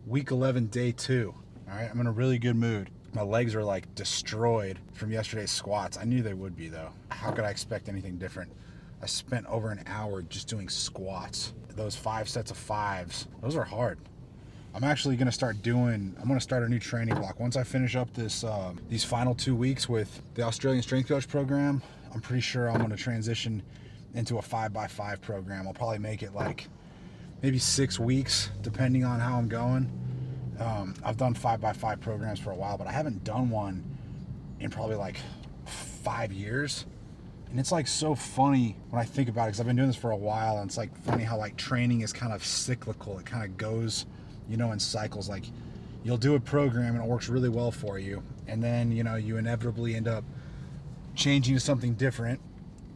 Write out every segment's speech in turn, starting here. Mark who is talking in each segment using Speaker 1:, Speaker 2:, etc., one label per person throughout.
Speaker 1: Week 11, day 2. All right, I'm in a really good mood. My legs are like destroyed from yesterday's squats. I knew they would be though. How could I expect anything different? I spent over an hour just doing squats. Those 5 sets of 5s, those are hard. I'm actually going to start a new training block. Once I finish up these final 2 weeks with the Australian Strength Coach program, I'm pretty sure I'm going to transition into a 5x5 program. I'll probably make it like maybe 6 weeks, depending on how I'm going. I've done 5x5 programs for a while, but I haven't done one in probably like 5 years. And it's like so funny when I think about it, because I've been doing this for a while, and it's like funny how like training is kind of cyclical. It kind of goes, in cycles. Like you'll do a program and it works really well for you, and then you inevitably end up changing to something different,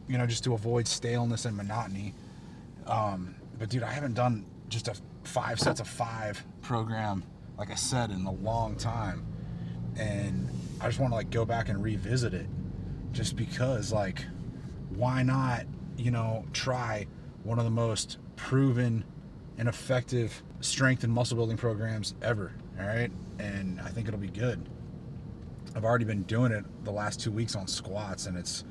Speaker 1: just to avoid staleness and monotony. But dude, I haven't done just a 5 sets of 5 program, like I said, in a long time, and I just want to like go back and revisit it, just because like, why not try one of the most proven and effective strength and muscle building programs ever. All right, and I think it'll be good. I've already been doing it the last 2 weeks on squats, and it's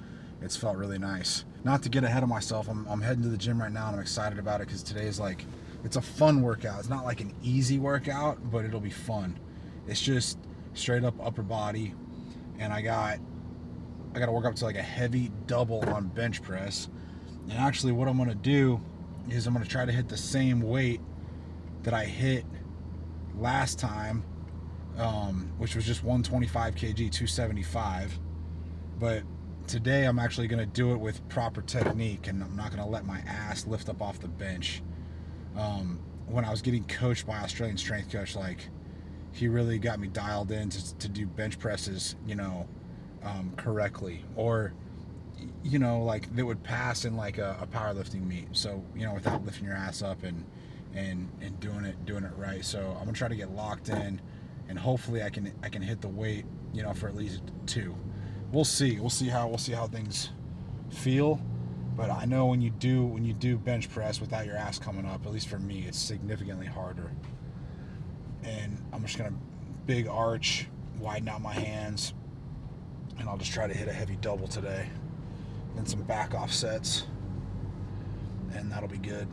Speaker 1: felt really nice. Not to get ahead of myself, I'm heading to the gym right now, and I'm excited about it because today is like, it's a fun workout. It's not like an easy workout, but it'll be fun. It's just straight up upper body, and I got to work up to like a heavy double on bench press. And actually what I'm going to do is I'm going to try to hit the same weight that I hit last time, which was just 125 kg, 275. But today I'm actually going to do it with proper technique, and I'm not going to let my ass lift up off the bench. When I was getting coached by Australian Strength Coach, like he really got me dialed in to do bench presses, correctly, or like that would pass in like a powerlifting meet. So without lifting your ass up and doing it right. So I'm gonna try to get locked in, and hopefully I can hit the weight for at least 2. We'll see how things feel. But I know when you do bench press without your ass coming up, at least for me, it's significantly harder. And I'm just gonna big arch, widen out my hands, and I'll just try to hit a heavy double today, then some back offsets, and that'll be good.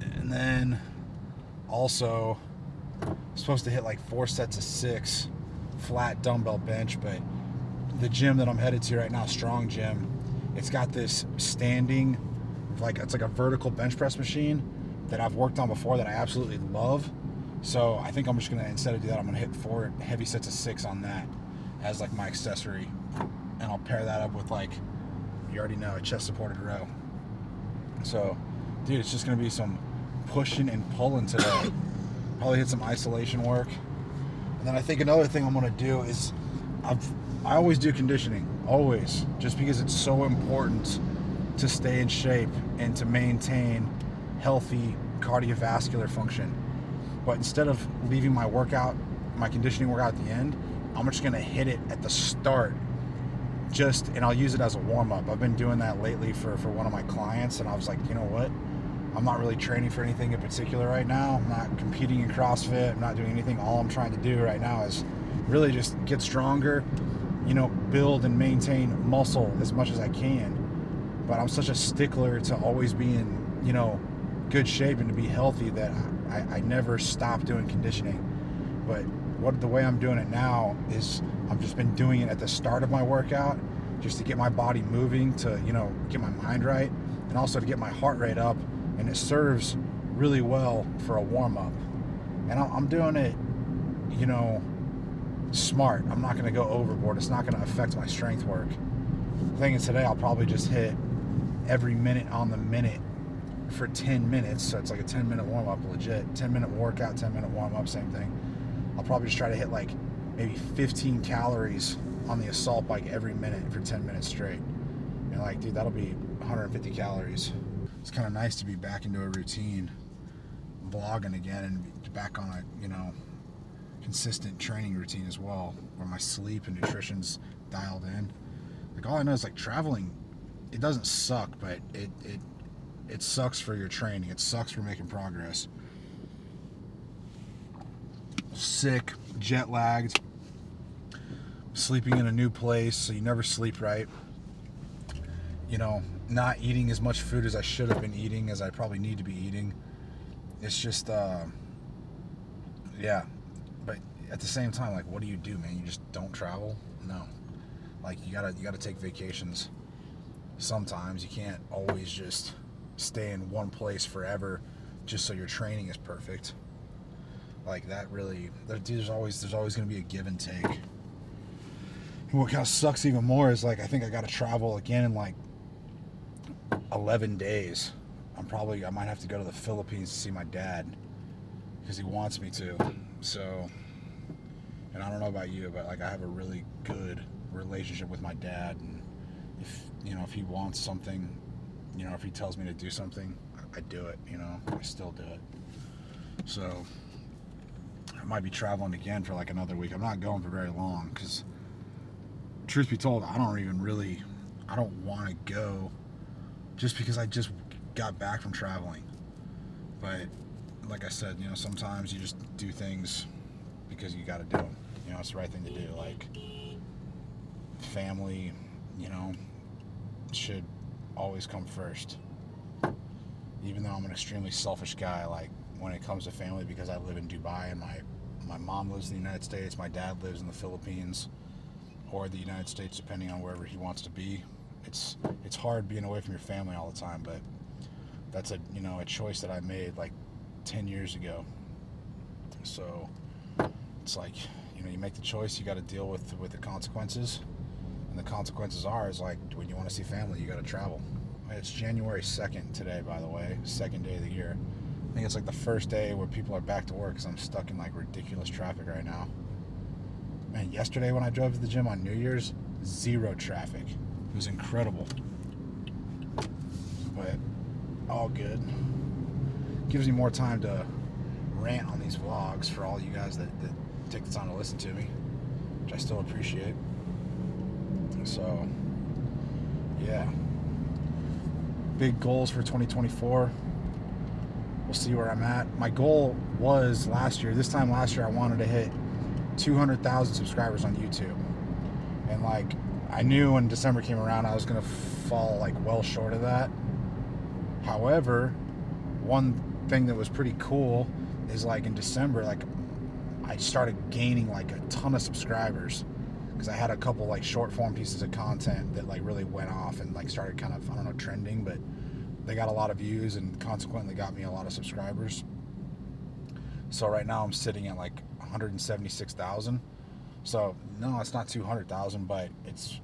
Speaker 1: And then also I'm supposed to hit like 4 sets of 6 flat dumbbell bench, but the gym that I'm headed to right now, Strong Gym, it's got this standing, it's like a vertical bench press machine that I've worked on before that I absolutely love. So I think I'm just gonna, instead of do that, I'm gonna hit 4 heavy sets of 6 on that as like my accessory, and I'll pair that up with, like, you already know, a chest supported row. So dude, it's just gonna be some pushing and pulling today. Probably hit some isolation work, and then I think another thing I'm gonna do is I always do conditioning, always, just because it's so important to stay in shape and to maintain healthy cardiovascular function. But instead of leaving my conditioning workout at the end, I'm just gonna hit it at the start, and I'll use it as a warm-up. I've been doing that lately for one of my clients, and I was like, you know what? I'm not really training for anything in particular right now. I'm not competing in CrossFit. I'm not doing anything. All I'm trying to do right now is really just get stronger, build and maintain muscle as much as I can. But I'm such a stickler to always be in, good shape and to be healthy that I never stop doing conditioning. But the way I'm doing it now is I've just been doing it at the start of my workout, just to get my body moving, to, get my mind right, and also to get my heart rate up. And it serves really well for a warm-up. And I'm doing it, smart. I'm not going to go overboard. It's not going to affect my strength work. The thing is, today I'll probably just hit every minute on the minute for 10 minutes. So it's like a 10-minute warm-up, legit. 10-minute workout, 10-minute warm-up, same thing. I'll probably just try to hit like maybe 15 calories on the assault bike every minute for 10 minutes straight. And like, dude, that'll be 150 calories. It's kind of nice to be back into a routine, vlogging again, and be back on a, consistent training routine as well, where my sleep and nutrition's dialed in. Like, all I know is, like, traveling, it doesn't suck, but it sucks for your training. It sucks for making progress. sick, jet lagged, sleeping in a new place, so you never sleep right. You know, not eating as much food as I should have been eating, as I probably need to be eating. It's just, yeah. But at the same time, like, what do you do, man? You just don't travel? No. Like, you gotta take vacations. Sometimes you can't always just stay in one place forever just so your training is perfect. Like, that really, there's always going to be a give and take. And what kind of sucks even more is, like, I think I got to travel again in like 11 days. I might have to go to the Philippines to see my dad because he wants me to. So, and I don't know about you, but like, I have a really good relationship with my dad, and if he wants something, if he tells me to do something, I do it. I still do it. So I might be traveling again for like another week. I'm not going for very long because, truth be told, I don't want to go just because I just got back from traveling. But like I said, sometimes you just do things because you got to do them. It's the right thing to do. Like, family, should always come first. Even though I'm an extremely selfish guy, like, when it comes to family, because I live in Dubai and my mom lives in the United States, my dad lives in the Philippines or the United States, depending on wherever he wants to be. It's hard being away from your family all the time, but that's a choice that I made like 10 years ago. So it's like, you make the choice, you got to deal with the consequences. And the consequences is like, when you want to see family, you got to travel. It's January 2nd today, by the way, second day of the year. I think it's like the first day where people are back to work because I'm stuck in like ridiculous traffic right now. Man, yesterday when I drove to the gym on New Year's, 0 traffic. It was incredible. But all good. Gives me more time to rant on these vlogs for all you guys that take the time to listen to me, which I still appreciate. So, yeah. Big goals for 2024. We'll see where I'm at. My goal was this time last year, I wanted to hit 200,000 subscribers on YouTube. And like, I knew when December came around, I was going to fall like well short of that. However, one thing that was pretty cool is like in December, like I started gaining like a ton of subscribers because I had a couple like short form pieces of content that like really went off and like started kind of, I don't know, trending, but they got a lot of views and consequently got me a lot of subscribers. So right now I'm sitting at like 176,000. So no, it's not 200,000, but it's,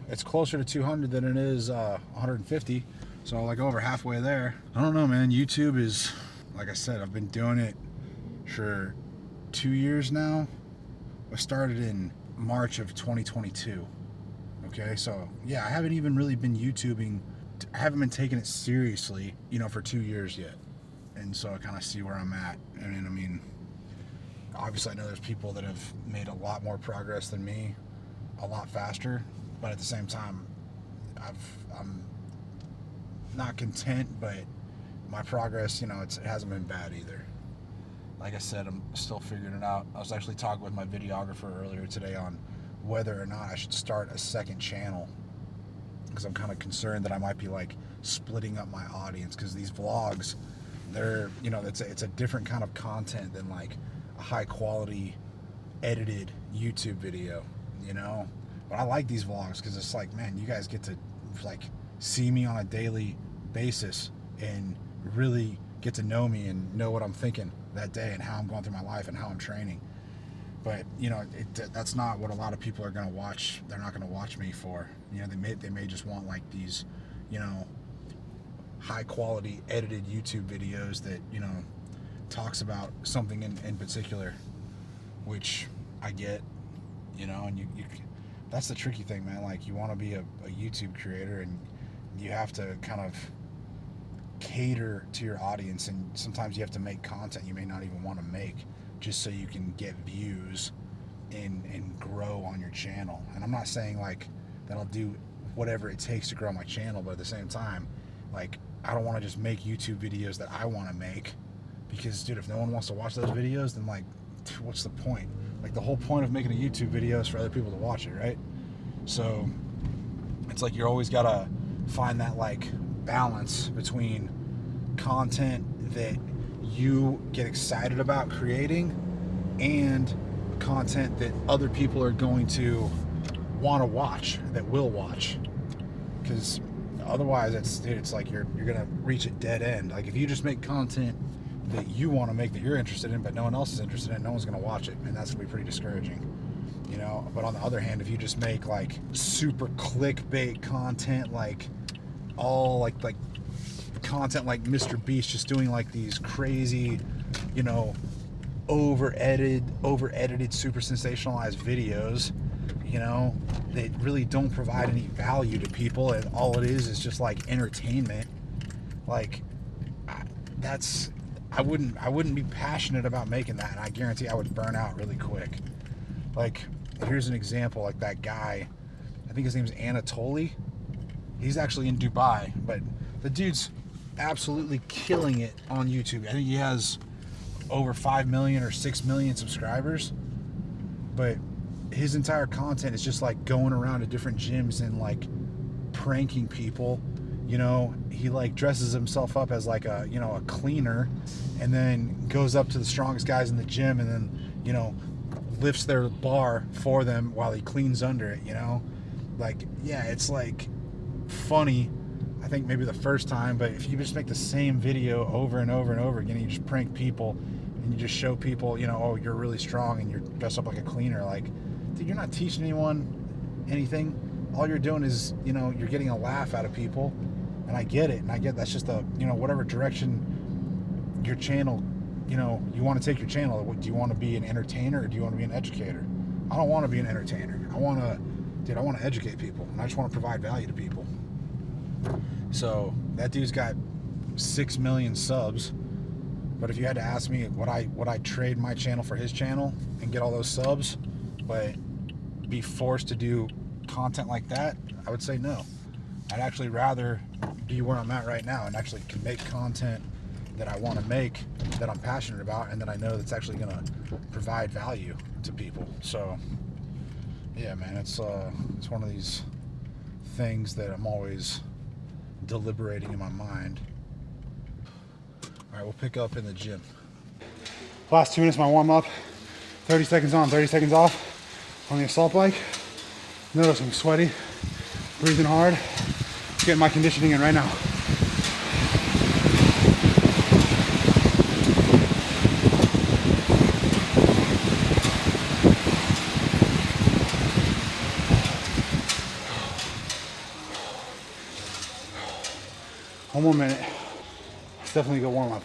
Speaker 1: it's closer to 200 than it is 150. So like over halfway there. I don't know, man. YouTube is, like I said, I've been doing it for 2 years now. I started in March of 2022. Okay, so yeah, I haven't even really been YouTubing. I haven't been taking it seriously, for 2 years yet. And so I kind of see where I'm at. And I mean, obviously I know there's people that have made a lot more progress than me, a lot faster. But at the same time, I'm not content, but my progress, it hasn't been bad either. Like I said, I'm still figuring it out. I was actually talking with my videographer earlier today on whether or not I should start a second channel, because I'm kind of concerned that I might be like splitting up my audience, because these vlogs, they're, it's a different kind of content than like a high quality edited YouTube video, but I like these vlogs because it's like, man, you guys get to like see me on a daily basis and really get to know me and know what I'm thinking that day and how I'm going through my life and how I'm training. But that's not what a lot of people are going to watch. They're not going to watch me for. They may just want like these, high quality edited YouTube videos that talks about something in particular, which I get, and you that's the tricky thing, man. Like, you want to be a YouTube creator and you have to kind of cater to your audience, and sometimes you have to make content you may not even want to make just so you can get views and grow on your channel. And I'm not saying like that I'll do whatever it takes to grow my channel, but at the same time, like, I don't want to just make YouTube videos that I want to make, because dude, if no one wants to watch those videos, then like what's the point? Like, the whole point of making a YouTube video is for other people to watch it, right? So it's like you're always gotta find that like balance between content that you get excited about creating and content that other people are going to want to watch, that will watch. Because otherwise it's like you're gonna reach a dead end. Like, if you just make content that you want to make, that you're interested in, but no one else is interested in, no one's gonna watch it, and that's gonna be pretty discouraging, you know. But on the other hand, if you just make like super clickbait content, like all like content like Mr. Beast just doing like these crazy, you know, over edited super sensationalized videos, you know, they really don't provide any value to people, and all it is just like entertainment. Like, I wouldn't be passionate about making that, and I guarantee I would burn out really quick. Like, here's an example. Like, that guy, I think his name's Anatoly. He's actually in Dubai, but the dude's absolutely killing it on YouTube. I think he has over 5 million or 6 million subscribers, but his entire content is just like going around to different gyms and like pranking people. You know, he like dresses himself up as like a, you know, a cleaner, and then goes up to the strongest guys in the gym and then, you know, lifts their bar for them while he cleans under it, you know. Like, yeah, it's like funny, I think maybe the first time, but if you just make the same video over and over and over again, and you just prank people and you just show people, you know, oh, you're really strong and you're dressed up like a cleaner, like, dude, you're not teaching anyone anything. All you're doing is, you know, you're getting a laugh out of people. And I get it, and I get that's just a, you know, whatever direction your channel, you know, you want to take your channel. Do you want to be an entertainer, or do you want to be an educator? I don't want to be an entertainer. I want to educate people, and I just want to provide value to people. So that dude's got 6 million subs, but if you had to ask me, would I trade my channel for his channel and get all those subs, but be forced to do content like that? I would say no. I'd actually rather be where I'm at right now and actually can make content that I want to make, that I'm passionate about, and that I know that's actually going to provide value to people. So yeah, man, it's one of these things that I'm always deliberating in my mind. All right, we'll pick up in the gym. Last 2 minutes, my warm up. 30 seconds on, 30 seconds off on the assault bike. Notice I'm sweaty, breathing hard. Getting my conditioning in right now. One more minute. It's definitely a good warm up.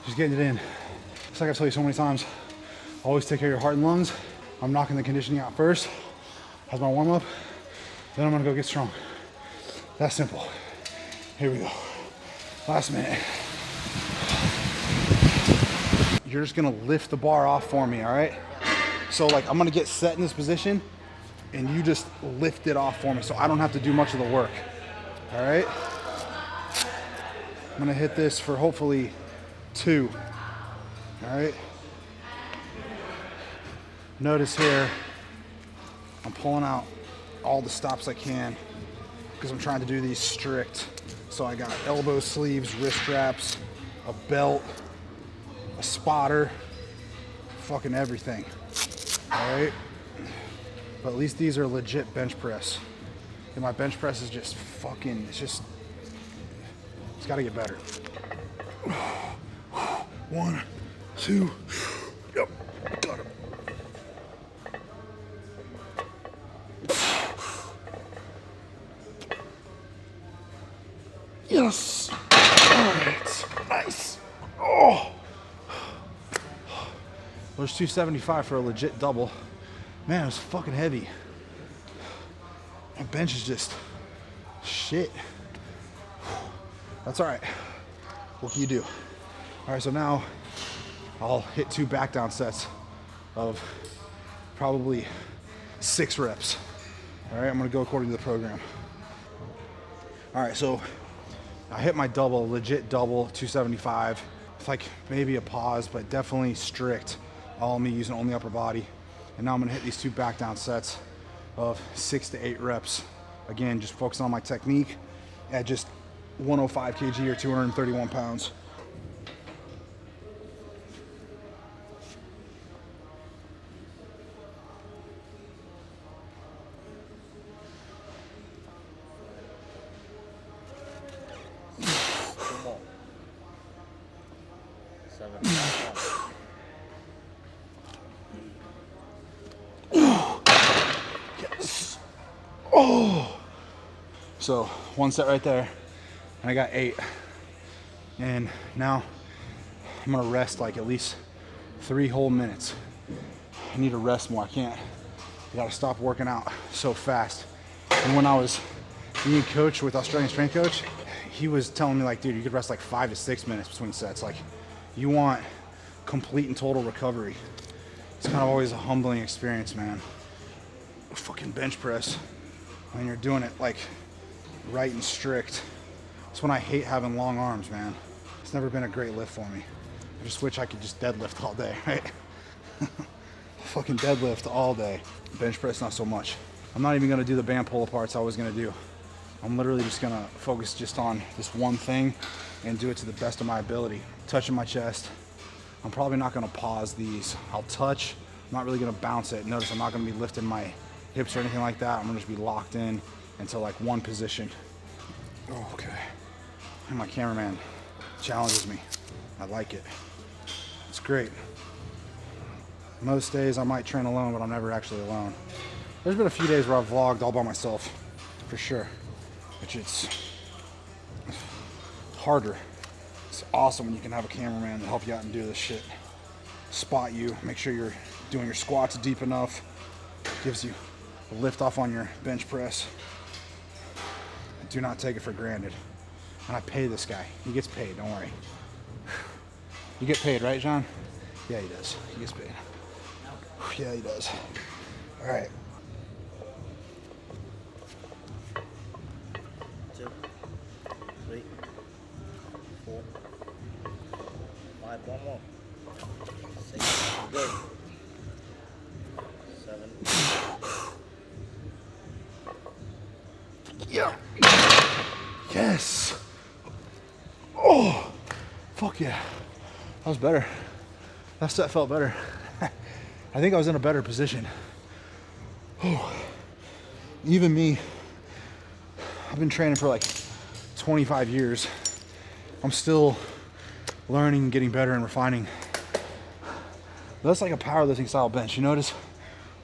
Speaker 1: Just getting it in. It's like I've told you so many times, always take care of your heart and lungs. I'm knocking the conditioning out first as my warm up. Then I'm gonna go get strong. That's simple. Here we go. Last minute. You're just gonna lift the bar off for me, all right? So like, I'm gonna get set in this position and you just lift it off for me so I don't have to do much of the work, all right? I'm gonna hit this for hopefully 2, all right? Notice here, I'm pulling out all the stops I can because I'm trying to do these strict. So I got elbow sleeves, wrist straps, a belt, a spotter, fucking everything. All right, but at least these are legit bench press. And my bench press is just fucking, it's got to get better. 1, 2, yep, got him. Yes. All right. Nice. Oh. There's 275 for a legit double. Man, it was fucking heavy. My bench is just shit. That's all right. What can you do? All right, so now I'll hit 2 back down sets of probably 6 reps. All right, I'm gonna go according to the program. All right, so I hit my double, legit double, 275, with like maybe a pause, but definitely strict. All me using only upper body. And now I'm gonna hit these 2 back down sets of 6 to 8 reps. Again, just focusing on my technique at just 105 kg or 231 pounds. Yes. Oh. So 1 set right there, and I got 8. And now I'm gonna rest like at least 3 whole minutes. I need to rest more. I gotta stop working out so fast. And when I was being coached with Australian strength coach, he was telling me like, dude, you could rest like 5 to 6 minutes between sets. Like, you want complete and total recovery. It's kind of always a humbling experience, man. Fucking bench press, when you're doing it like right and strict. That's when I hate having long arms, man. It's never been a great lift for me. I just wish I could just deadlift all day, right? Fucking deadlift all day. Bench press, not so much. I'm not even gonna do the band pull aparts I was gonna do. I'm literally just gonna focus just on this one thing and do it to the best of my ability. Touching my chest. I'm probably not gonna pause these. I'll touch, I'm not really gonna bounce it. Notice I'm not gonna be lifting my hips or anything like that. I'm gonna just be locked in into like one position. Oh, okay. And my cameraman challenges me. I like it. It's great. Most days I might train alone, but I'm never actually alone. There's been a few days where I've vlogged all by myself, for sure. Which it's harder. It's awesome when you can have a cameraman to help you out and do this shit. Spot you, make sure you're doing your squats deep enough. Gives you a lift off on your bench press. Do not take it for granted. And I pay this guy. He gets paid, don't worry. You get paid, right, John? Yeah, he does. He gets paid. Yeah, he does. All right.
Speaker 2: 2, 3, 4, 5, 1 more. 6, good. 7.
Speaker 1: Yeah. Yes. Oh, fuck yeah. That was better. That set felt better. I think I was in a better position. Oh, even me, I've been training for like 25 years. I'm still learning, getting better and refining. That's like a powerlifting style bench. You notice?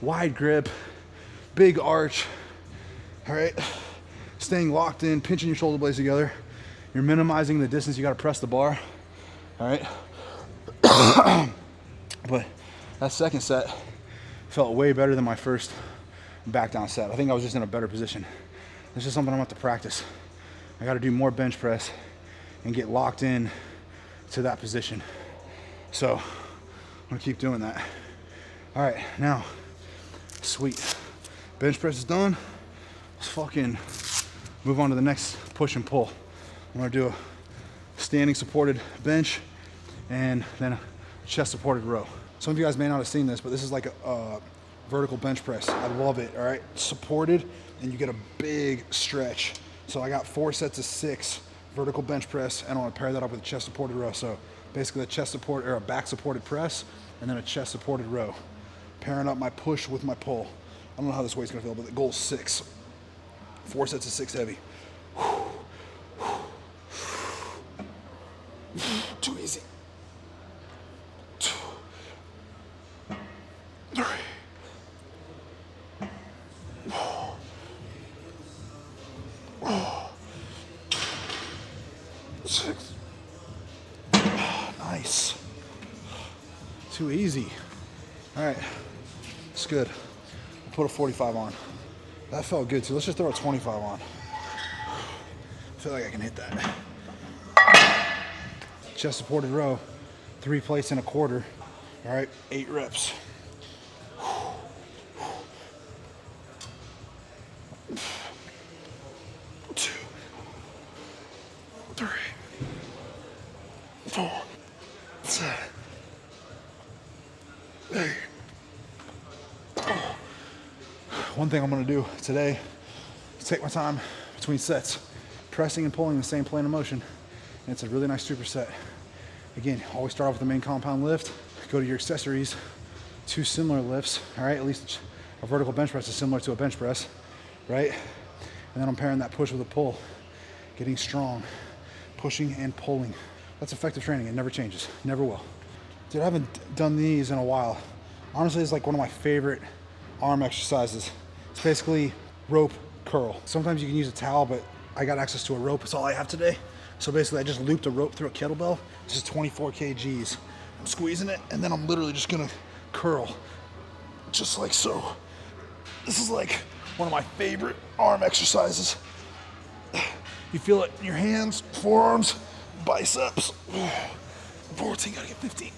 Speaker 1: Wide grip, big arch, all right? Staying locked in, pinching your shoulder blades together. You're minimizing the distance you gotta press the bar, all right? But that second set felt way better than my first back down set. I think I was just in a better position. This is something I'm gonna have to practice. I gotta do more bench press and get locked in to that position. So I'm gonna keep doing that. All right, now, sweet. Bench press is done. Let's fucking move on to the next push and pull. I'm gonna do a standing supported bench and then a chest supported row. Some of you guys may not have seen this, but this is like a vertical bench press. I love it, all right? Supported, and you get a big stretch. So I got 4 sets of 6 vertical bench press, and I want to pair that up with a chest supported row. So basically a chest support or a back supported press, and then a chest supported row. Pairing up my push with my pull. I don't know how this weight's gonna feel, but the goal is 6. 4 sets of 6 heavy. Too easy. 2, 3, 4, 6. Nice. Too easy. All right, it's good. I'll put a 45 on. That felt good too. Let's just throw a 25 on. I feel like I can hit that. Chest supported row, 3 plates and a quarter. All right, 8 reps. 2, 3, 4, One thing I'm gonna do today is take my time between sets, pressing and pulling the same plane of motion. And it's a really nice superset. Again, always start off with the main compound lift, go to your accessories, 2 similar lifts, all right? At least a vertical bench press is similar to a bench press, right? And then I'm pairing that push with a pull, getting strong, pushing and pulling. That's effective training. It never changes, never will. Dude, I haven't done these in a while. Honestly, it's like one of my favorite arm exercises. It's basically rope curl. Sometimes you can use a towel, but I got access to a rope. It's all I have today. So basically I just looped a rope through a kettlebell. This is 24 kgs. I'm squeezing it, and then I'm literally just gonna curl, just like so. This is like one of my favorite arm exercises. You feel it in your hands, forearms, biceps. 14, gotta get 15.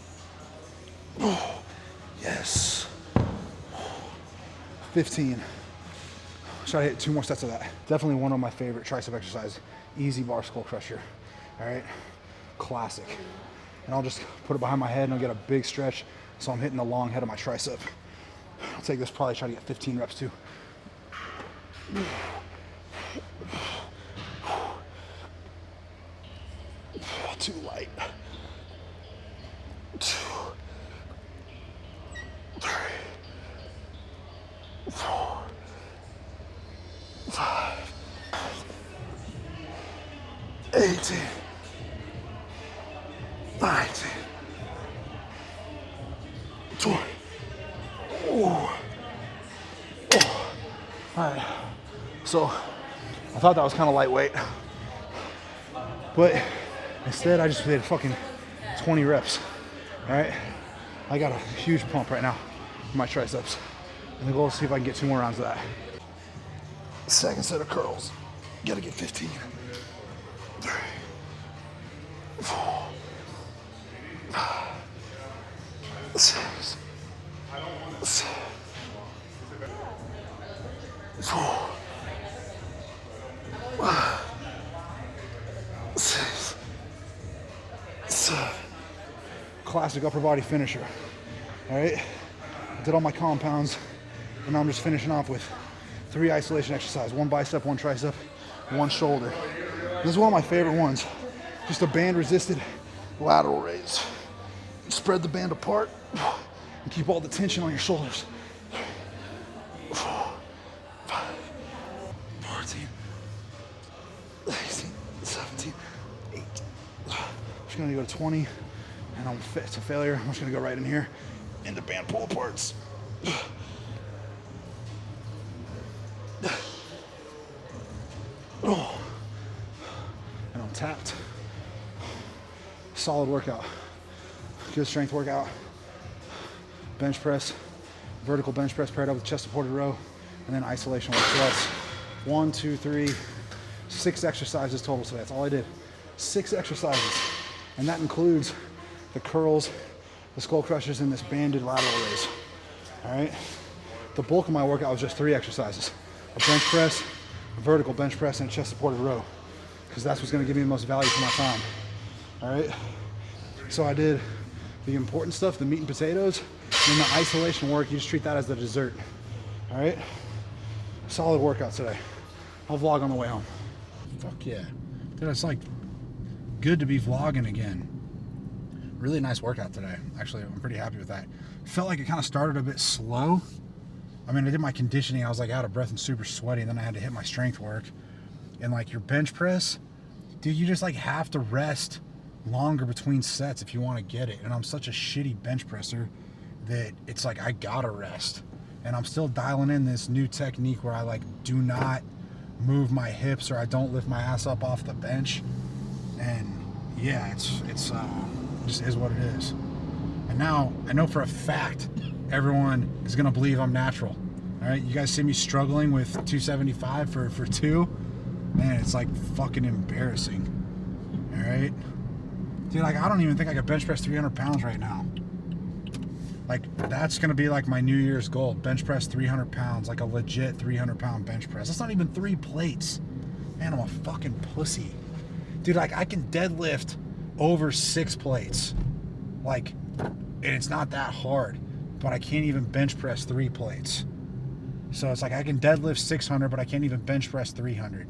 Speaker 1: Yes. 15. Try to hit 2 more sets of that. Definitely one of my favorite tricep exercises. Easy bar skull crusher. All right, classic. And I'll just put it behind my head and I'll get a big stretch, so I'm hitting the long head of my tricep. I'll take this, probably try to get 15 reps too. Too light. 2, 3, 4, 5, 18, 19, 20. Ooh. All right. So I thought that was kind of lightweight, but instead I just did fucking 20 reps. All right. I got a huge pump right now in my triceps, and the goal is to see if I can get 2 more rounds of that. Second set of curls. Gotta get 15. 3, 4, 5, 6, 7, 4, 5, 6, 7. Classic upper body finisher. All right. I did all my compounds, and now I'm just finishing off with 3 isolation exercises: 1 bicep, 1 tricep, 1 shoulder. This is one of my favorite ones. Just a band resisted lateral raise. Spread the band apart and keep all the tension on your shoulders. 4, 5, 14, 16, 17, 18. I'm just gonna go to 20, and I'm fit to failure. I'm just gonna go right in here into band pull aparts. And I'm tapped. Solid workout. Good strength workout. Bench press, vertical bench press paired up with chest supported row, and then isolation work. So that's 1, 2, 3, 6 exercises total today. That's all I did. 6 exercises. And that includes the curls, the skull crushers, and this banded lateral raise. All right. The bulk of my workout was just 3 exercises: a bench press, a vertical bench press, and a chest supported row, because that's what's going to give me the most value for my time. All right. So I did the important stuff, the meat and potatoes, and the isolation work. You just treat that as the dessert. All right. Solid workout today. I'll vlog on the way home. Fuck yeah, dude! It's like good to be vlogging again. Really nice workout today. Actually, I'm pretty happy with that. Felt like it kind of started a bit slow. I mean, I did my conditioning. I was like out of breath and super sweaty, and then I had to hit my strength work. And like your bench press, dude, you just like have to rest longer between sets if you want to get it. And I'm such a shitty bench presser that it's like I gotta rest. And I'm still dialing in this new technique where I like do not move my hips, or I don't lift my ass up off the bench. And yeah, it's just is what it is. And now I know for a fact everyone is gonna believe I'm natural. All right, you guys see me struggling with 275 for 2. Man, it's like fucking embarrassing. All right, dude, like I don't even think I could bench press 300 pounds right now. Like that's gonna be like my New Year's goal: bench press 300 pounds, like a legit 300-pound bench press. That's not even 3 plates. Man, I'm a fucking pussy, dude. Like I can deadlift over 6 plates, like, and it's not that hard. but I can't even bench press 3 plates. So it's like I can deadlift 600, but I can't even bench press 300.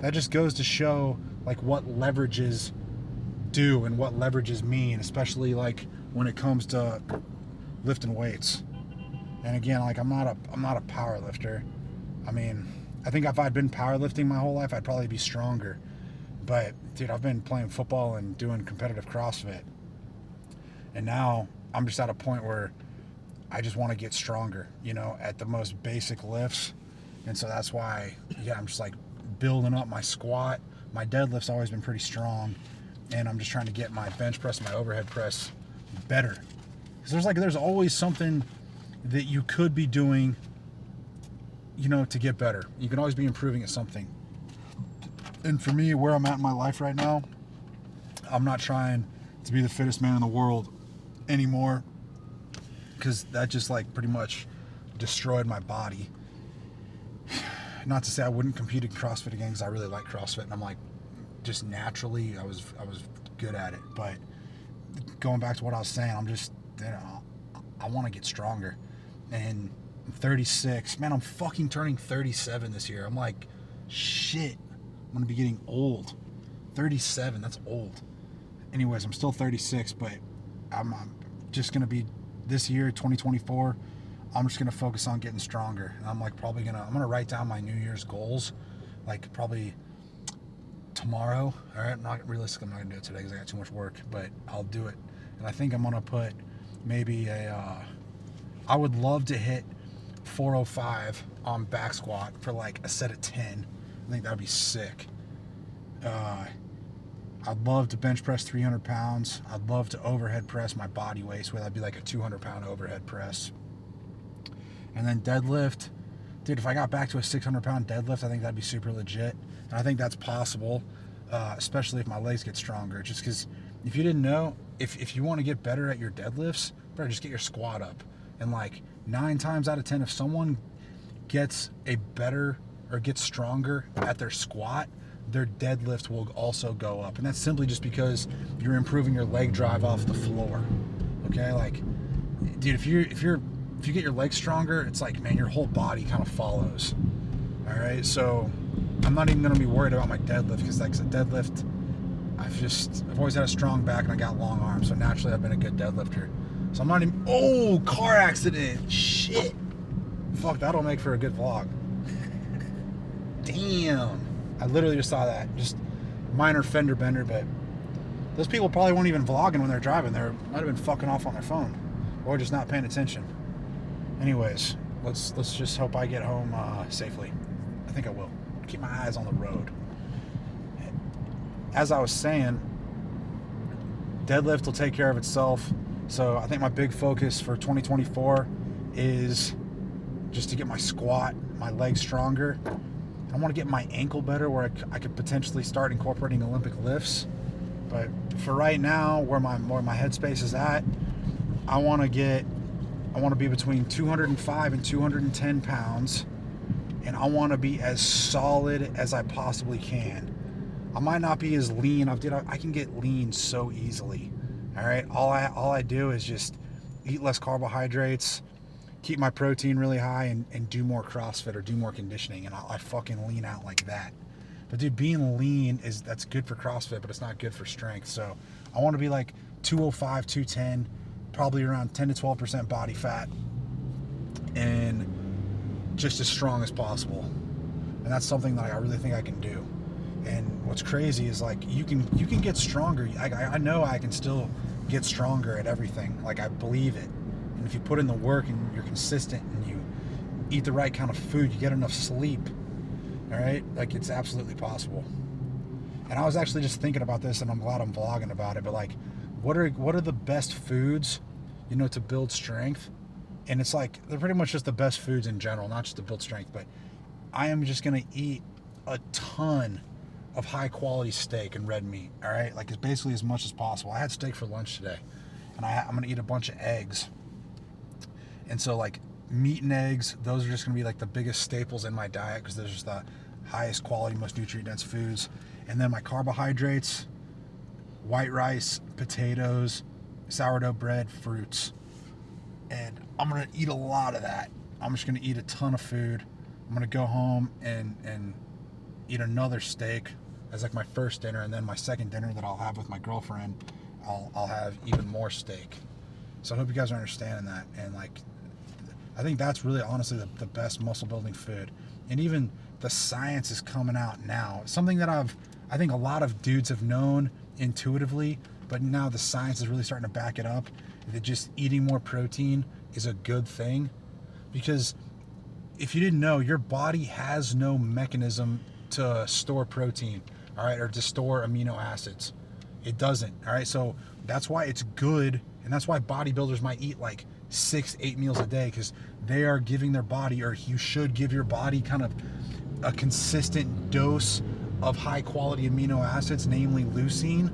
Speaker 1: That just goes to show like what leverages do and what leverages mean, especially like when it comes to lifting weights. And again, like I'm not a power lifter. I mean, I think if I'd been powerlifting my whole life, I'd probably be stronger. But dude, I've been playing football and doing competitive CrossFit. And now I'm just at a point where I just want to get stronger, you know, at the most basic lifts. And so that's why, yeah, I'm just like building up my squat. My deadlift's always been pretty strong. And I'm just trying to get my bench press and my overhead press better. Because there's always something that you could be doing, you know, to get better. You can always be improving at something. And for me, where I'm at in my life right now, I'm not trying to be the fittest man in the world anymore, because that just like pretty much destroyed my body. Not to say I wouldn't compete in CrossFit again, because I really like CrossFit, and I'm like, just naturally I was good at it. But going back to what I was saying, I'm just, you know, I want to get stronger. And I'm 36. Man, I'm fucking turning 37 this year. I'm like, shit, I'm gonna be getting old. 37, that's old. Anyways, I'm still 36, but I'm just gonna be, this year, 2024, I'm just gonna focus on getting stronger. And I'm like I'm gonna write down my New Year's goals, like probably tomorrow. All right, I'm not gonna do it today because I got too much work, but I'll do it. And I think I'm gonna put maybe I would love to hit 405 on back squat for like a set of 10. I think that would be sick. I'd love to bench press 300 pounds. I'd love to overhead press my body weight, so that'd be like a 200 pound overhead press. And then deadlift, dude, if I got back to a 600 pound deadlift, I think that'd be super legit. And I think that's possible, especially if my legs get stronger. Just because if you didn't know, if you want to get better at your deadlifts, bro, just get your squat up. And like 9 times out of 10, if someone gets a better or gets stronger at their squat, their deadlift will also go up. And that's simply just because you're improving your leg drive off the floor. Okay, like, dude, if you get your legs stronger, it's like, man, your whole body kind of follows. All right, so I'm not even gonna be worried about my deadlift, because like the deadlift, I've always had a strong back and I got long arms, so naturally I've been a good deadlifter. So I'm not even, oh, car accident, shit. Fuck, that'll make for a good vlog. Damn. I literally just saw that. Just minor fender bender, but those people probably weren't even vlogging when they're driving. They might have been fucking off on their phone or just not paying attention. Anyways, let's just hope I get home safely. I think I will. Keep my eyes on the road. As I was saying, deadlift will take care of itself. So I think my big focus for 2024 is just to get my squat, my legs stronger. I want to get my ankle better, where I could potentially start incorporating Olympic lifts. But for right now, where my headspace is at, I want to be between 205 and 210 pounds, and I want to be as solid as I possibly can. I might not be as lean. I can get lean so easily. All right, all I do is just eat less carbohydrates, keep my protein really high, and do more CrossFit or do more conditioning, and I fucking lean out like that. But dude, being lean that's good for CrossFit, but it's not good for strength. So I want to be like 205, 210, probably around 10 to 12% body fat, and just as strong as possible. And that's something that I really think I can do. And what's crazy is like you can get stronger. I know I can still get stronger at everything. Like, I believe it. And if you put in the work and you're consistent and you eat the right kind of food, you get enough sleep, all right? Like, it's absolutely possible. And I was actually just thinking about this, and I'm glad I'm vlogging about it, but like, what are the best foods, you know, to build strength? And it's like, they're pretty much just the best foods in general, not just to build strength, but I am just going to eat a ton of high quality steak and red meat, all right? Like, it's basically as much as possible. I had steak for lunch today, and I'm going to eat a bunch of eggs. And so like meat and eggs, those are just going to be like the biggest staples in my diet, because those are just the highest quality, most nutrient dense foods. And then my carbohydrates, white rice, potatoes, sourdough bread, fruits. and I'm gonna eat a lot of that. I'm just gonna eat a ton of food. I'm gonna go home and eat another steak as like my first dinner, and then my second dinner that I'll have with my girlfriend, I'll have even more steak. So I hope you guys are understanding that. And like, I think that's really honestly the best muscle building food. And even the science is coming out now. Something that I think a lot of dudes have known intuitively, but now the science is really starting to back it up, that just eating more protein is a good thing. Because if you didn't know, your body has no mechanism to store protein, all right, or to store amino acids. It doesn't, all right? So that's why it's good, and that's why bodybuilders might eat like 6-8 meals a day, because they are giving their body, or you should give your body, kind of a consistent dose of high quality amino acids, namely leucine,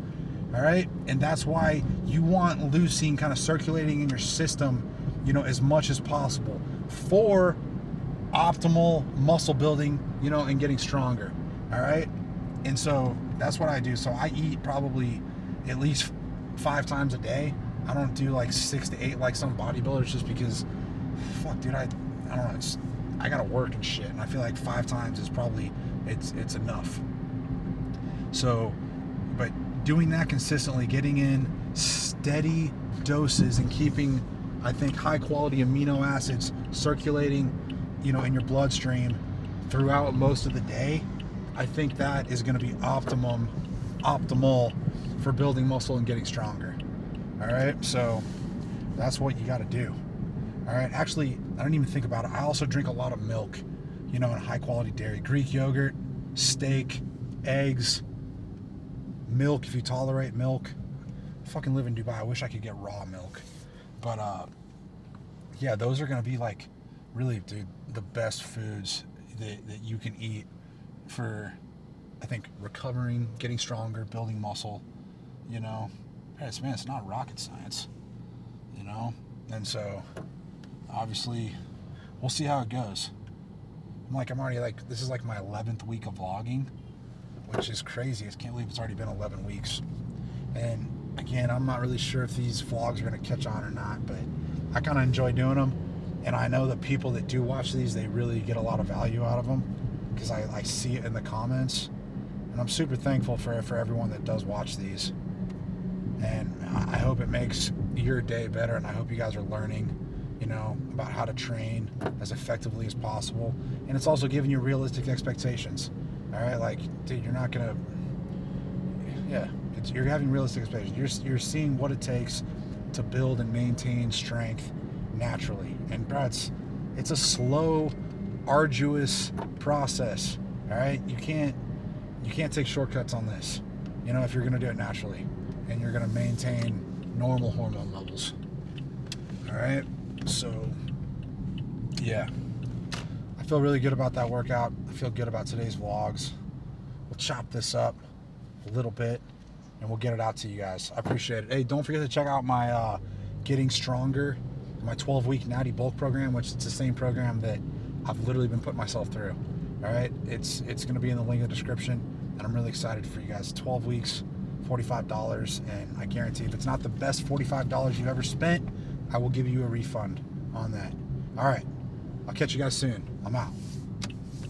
Speaker 1: all right? And that's why you want leucine kind of circulating in your system, you know, as much as possible for optimal muscle building, you know, and getting stronger, all right? And so that's what I do. So I eat probably at least 5 times a day. I don't do like 6 to 8 like some bodybuilders, just because, fuck, dude, I don't know, I gotta work and shit, and I feel like 5 times is probably, it's enough. So, but doing that consistently, getting in steady doses and keeping, I think, high quality amino acids circulating, you know, in your bloodstream throughout most of the day, I think that is going to be optimal for building muscle and getting stronger. All right, so that's what you got to do. All right, actually, I don't even think about it. I also drink a lot of milk, you know, and high quality dairy, Greek yogurt, steak, eggs, milk if you tolerate milk. I fucking live in Dubai. I wish I could get raw milk, but yeah, those are going to be like, really, dude, the best foods that you can eat for, I think, recovering, getting stronger, building muscle, you know. Man, it's not rocket science, you know. And so, obviously, we'll see how it goes. I'm already like, this is like my 11th week of vlogging, which is crazy. I can't believe it's already been 11 weeks. And again, I'm not really sure if these vlogs are going to catch on or not, but I kind of enjoy doing them. And I know that people that do watch these, they really get a lot of value out of them, because I see it in the comments. And I'm super thankful for everyone that does watch these. And I hope it makes your day better, and I hope you guys are learning, you know, about how to train as effectively as possible. And it's also giving you realistic expectations. All right, like, dude, you're not gonna, yeah, you're having realistic expectations. You're seeing what it takes to build and maintain strength naturally. And bro, it's a slow, arduous process. All right, you can't take shortcuts on this, you know, if you're gonna do it naturally and you're gonna maintain normal hormone levels. All right, so yeah, I feel really good about that workout. I feel good about today's vlogs. We'll chop this up a little bit and we'll get it out to you guys. I appreciate it. Hey, don't forget to check out my Getting Stronger, my 12-week Natty bulk program, which is the same program that I've literally been putting myself through. All right, it's going to be in the link in the description, and I'm really excited for you guys. 12 weeks, $45, and I guarantee if it's not the best $45 you've ever spent, I will give you a refund on that. All right, I'll catch you guys soon. I'm out.